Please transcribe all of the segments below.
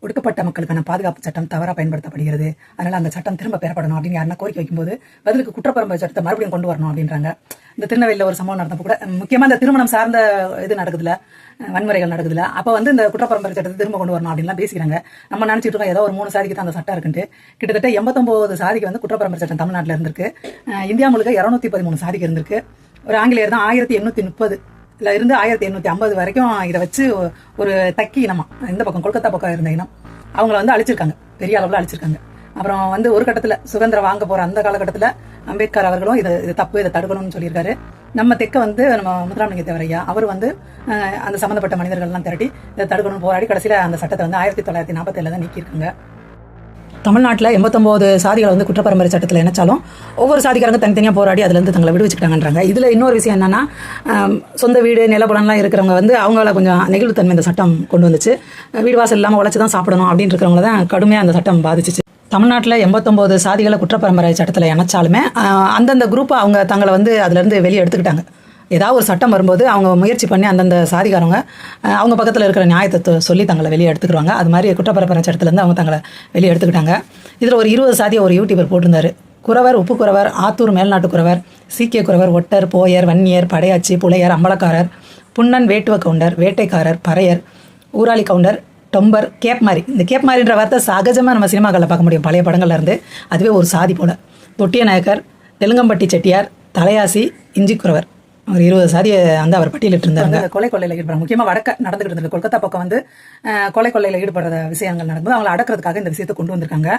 ஒடுக்கப்பட்ட மக்களுக்கான பாதுகாப்பு சட்டம் தவறாக பயன்படுத்தப்படுகிறது. அதனால அந்த சட்டம் திரும்ப பெறப்படணும் அப்படின்னு யாருன்னா கோரிக்கை வைக்கும்போது பதிலுக்கு குற்றப்பரம்பரை சட்டத்தை மறுபடியும் கொண்டு வரணும் அப்படின்றாங்க. இந்த திருநெல்வேலியில் ஒரு சம்பவம் நடந்தப்போ கூட முக்கியமாக இந்த திருமணம் சார்ந்த இது நடக்குதுல, வன்முறைகள் நடக்குதுல, அப்போ வந்து இந்த குற்றப்பரம்பரை சட்டத்தை திரும்ப கொண்டு வரணும் அப்படின்லாம் பேசிக்கிறாங்க. நம்ம நினைச்சிட்டு இருக்கோம் ஏதோ ஒரு 3 சாதிக்கு தான் அந்த சட்டம் இருக்குன்ட்டு. கிட்டத்தட்ட 89 சாதிக்கு வந்து குற்றப்பரம்பரை சட்டம் தமிழ்நாட்டில் இருந்திருக்கு. இந்தியா முழுக்க 213 சாதிக்கு இருந்திருக்கு. ஒரு ஆங்கிலேயர் தான் 1830 இருந்து 1850 வரைக்கும் இதை வச்சு ஒரு தக்கி இனமா இந்த பக்கம் கொல்கத்தா பக்கம் இருந்த இனம் அவங்கள வந்து அழிச்சிருக்காங்க, பெரிய அளவில் அழிச்சிருக்காங்க. அப்புறம் வந்து ஒரு கட்டத்தில் சுதந்திரம் வாங்க போற அந்த காலகட்டத்தில் அம்பேத்கர் அவர்களும் இது தப்பு, இதை தடுக்கணும்னு சொல்லியிருக்காரு. நம்ம தெற்க வந்து நம்ம முத்துராமலிங்க தேவரையா அவர் வந்து அந்த சம்மந்தப்பட்ட மனிதர்கள்லாம் திரட்டி இதை தடுக்கணும்னு போராடி கடைசியில் அந்த சட்டத்தை வந்து 1947 தான் நீக்கியிருக்காங்க. தமிழ்நாட்டில் 89 சாதிகளை வந்து குற்றப்பரம்பரை சட்டத்தில் இணைச்சாலும் ஒவ்வொரு சாதிக்காரங்க தனித்தனியாக போராடி அதுலேருந்து தங்களை விடுவிச்சுக்கிட்டாங்கன்றாங்க. இதில் இன்னொரு விஷயம் என்னன்னா, சொந்த வீடு நிலப்புலம்லாம் இருக்கிறவங்க வந்து அவங்கள கொஞ்சம் நெகிழ்வுத்தன்மை இந்த சட்டம் கொண்டு வந்துச்சு. வீடு வாசல் இல்லாமல் உழைச்சி தான் சாப்பிடணும் அப்படின்னு இருக்கிறவங்கள தான் கடுமையாக அந்த சட்டம் பாதிச்சிச்சு. தமிழ்நாட்டில் 89 சாதிகளை குற்றப்பரம்பரை சட்டத்தில் இணைச்சாலுமே அந்தந்த குரூப்பை அவங்க தங்களை வந்து அதுலேருந்து வெளியே எடுத்துக்கிட்டாங்க. ஏதாவது ஒரு சட்டம் வரும்போது அவங்க முயற்சி பண்ணி அந்தந்த சாதிகாரங்க அவங்க பக்கத்தில் இருக்கிற நியாயத்தை சொல்லி தங்களை வெளியே எடுத்துக்கிடுவாங்க. அது மாதிரி குற்றப்பரம்பரை சட்டத்திலேருந்து அவங்க தங்களை வெளியே எடுத்துக்கிட்டாங்க. இதில் ஒரு 20 சாதியை ஒரு யூடியூபர் போட்டிருந்தார். குறவர், உப்பு குறவர், ஆத்தூர் மேல்நாட்டு குறவர், சீக்கிய குறவர், ஒட்டர், Boer, Vanniyar, Padayachi, புலையர், அம்பலக்காரர், புன்னன், வேட்டுவ counter, வேட்டைக்காரர், Paraiyar, Urali counter, டொம்பர், gap மாதிரி. இந்த கேப் மாதிரின்ற வார்த்தை சகஜமாக நம்ம சினிமாக்களில் பார்க்க முடியும், பழைய படங்கள்ல இருந்து. அதுவே ஒரு சாதி போல. தொட்டிய நாயக்கர், தெலுங்கம்பட்டி செட்டியார், தலையாசி, இஞ்சிக்குறவர், ஒரு 20 சாதியை வந்து அவர் பட்டியலிட்டு இருந்தாங்க. கொலை கொள்ளையில் ஈடுபடுறாங்க. முக்கியமாக வடக்க நடந்துகிட்டு இருந்தது கொல்கத்தா பக்கம் வந்து கொலை கொள்ளையில் ஈடுபடுற விஷயங்கள் நடக்கும்போது அவங்களை அடக்கிறதுக்காக இந்த விஷயத்தை கொண்டு வந்திருக்காங்க.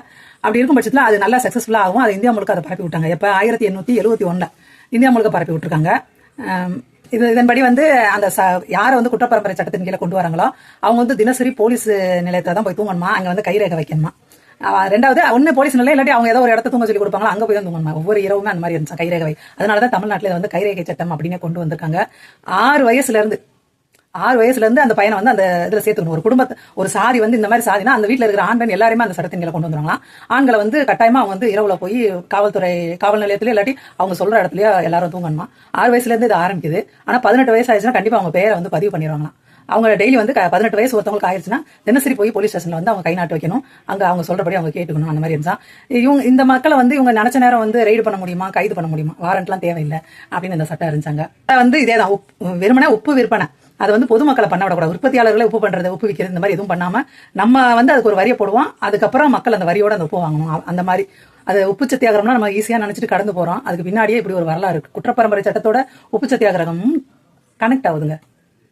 அப்படி இருக்கும் பட்சத்தில் அது நல்லா சக்ஸஸ்ஃபுல்லாக ஆகும். அது இந்தியா முழுக்க அதை பரப்பி விட்டாங்க. எப்போ 1871 இந்தியா முழுக்க பரப்பி விட்டுருக்காங்க. இதன்படி வந்து அந்த யாரை வந்து குற்றப்பரம்பரை சட்டத்தின் கீழே கொண்டு வராங்களோ அவங்க வந்து தினசரி போலீஸ் நிலையத்தை தான் போய் தூங்கணுமா, அங்கே வந்து கைரேகை வைக்கணுமா. ரெண்டாவது ஒன்று போலீஸ் நிலையம், இல்லாட்டி அவங்க ஏதோ ஒரு இடத்த தூங்க சொல்லி கொடுப்பாங்களா, அங்கே போய் தான் தூங்கணுமா. ஒவ்வொரு இரவுமே அந்த மாதிரி இருந்துச்சு கைரேகை. அதனால தான் தமிழ்நாட்டில் வந்து கைரேகை சட்டம் அப்படின்னு கொண்டு வந்திருக்காங்க. 6 வயசுலேருந்து அந்த பையனை வந்து அந்த இதில் சேர்த்துக்கணும். ஒரு குடும்பத்தை ஒரு சாதி வந்து இந்த மாதிரி சாதினா அந்த வீட்டில் இருக்கிற ஆண் பெண் எல்லாருமே அந்த சட்டத்தின் கீழே கொண்டு வந்துருவாங்களாம். ஆண்களை வந்து கட்டாயமாக அவங்க வந்து இரவுல போய் காவல் நிலையத்திலே இல்லாட்டி அவங்க சொல்கிற இடத்துலயே எல்லாரும் தூங்கணுமா. 6 வயசுலேருந்து இது ஆரம்பிக்குது. ஆனால் 18 வயசு ஆயிடுச்சுன்னா கண்டிப்பாக அவங்க பேரை வந்து பதிவு பண்ணிடுவாங்களாம். அவங்க டெய்லி வந்து 18 வயசு ஒருத்தவங்களுக்கு ஆயிடுச்சுன்னா தினசரி போய் போலீஸ் ஸ்டேஷன்ல வந்து அவங்க கை நாட்டு வைக்கணும். அங்கே அவங்க சொல்றபடி அவங்க கேட்டுக்கணும். அந்த மாதிரி இருந்தா இந்த மக்களை வந்து இவங்க நினைச்ச நேரம் வந்து ரெய்டு பண்ண முடியுமா, கைது பண்ண முடியுமா, வாரண்ட்லாம் தேவையில்லை அப்படின்னு இந்த சட்டம் இருந்துச்சாங்க. வந்து இதேதான் வெறுமனே உப்பு விற்பனை அதை வந்து பொதுமக்களை பண்ண விடக்கூடாது. உற்பத்தியாளர்களை உப்பு பண்றது, உப்பு விற்கிறது, இந்த மாதிரி எதுவும் பண்ணாம நம்ம வந்து அதுக்கு ஒரு வரியை போடுவோம். அதுக்கப்புறம் மக்கள் அந்த வரியோட அந்த உப்பு வாங்கணும். அந்த மாதிரி அது உப்பு சத்தியாகிரகம்னா நம்ம ஈஸியா நினைச்சிட்டு கடந்து போறோம். அதுக்கு பின்னாடியே இப்படி ஒரு வரலாறு இருக்கு. குற்றப்பரம்பரை சட்டத்தோட உப்பு சத்தியாகிரகமும் கனெக்ட் ஆகுதுங்க.